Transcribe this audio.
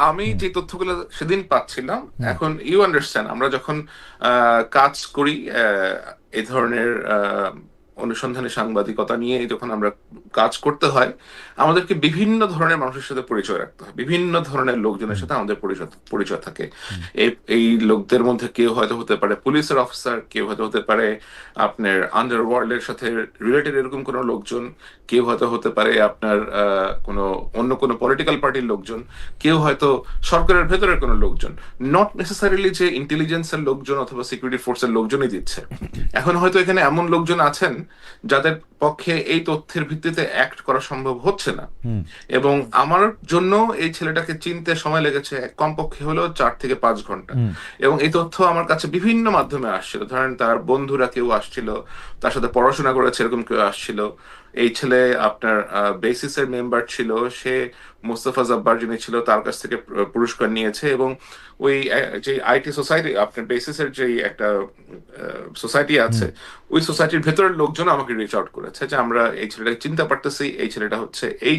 আমি হুম যে তথ্যগুলো সেদিন পাচ্ছিলাম, হুম এখন ইউ আন্ডারস্ট্যান্ড, আমরা যখন কাজ করি এই ধরনের অনুসন্ধানী সাংবাদিকতা নিয়ে যখন আমরা কাজ করতে হয়, আমাদেরকে বিভিন্ন ধরনের মানুষের সাথে পরিচয় রাখতে হয়, বিভিন্ন ধরনের লোকজনের হুম সাথে আমাদের পরিচয় পরিচয় থাকে। হুম এই লোকদের মধ্যে কেউ হয়তো হতে পারে পুলিশের অফিসার, কেউ হয়তো হতে পারে আপনার আন্ডারওয়ার্ল্ডের সাথে রিলেটেড এরকম কোনো লোকজন, কেউ হয়তো হতে পারে আপনার কোনো অন্য কোনো পলিটিক্যাল পার্টির লোকজন, কেউ হয়তো সরকারের ভেতরের কোনো লোকজন। নট নেসেসারিলি যে ইন্টেলিজেন্সের লোকজন অথবা সিকিউরিটি ফোর্সের লোকজনই দিচ্ছে। এখন হয়তো এখানে এমন লোকজন আছেন যাদের পক্ষে এই তথ্যের ভিত্তিতে অ্যাক্ট করা সম্ভব হচ্ছে না। হুম এবং আমার জন্য এই ছেলেটাকে চিনতে সময় লেগেছে কমপক্ষে হলো 4 থেকে 5 ঘন্টা। হুম এবং এই তথ্য আমার কাছে বিভিন্ন মাধ্যমে আসছিল, ধরেন তার বন্ধুরা কেউ আসছিল, তার সাথে পড়াশোনা করেছে এরকম কেউ আসছিল। এই ছেলে আপনার বেসিসের মেম্বার ছিল, সে মোস্তফা জব্বার যিনি ছিল তার কাছ থেকে পুরস্কার নিয়েছে। এবং ওই যে আইটি সোসাইটি, আপনার বেসিসের যে একটা সোসাইটি হুম আছে, ওই সোসাইটির ভেতরের লোকজন আমাকে রিচ আউট করেছে যে আমরা এই ছেলেটাকে চিনতে পারতেছি, এই ছেলেটা হচ্ছে এই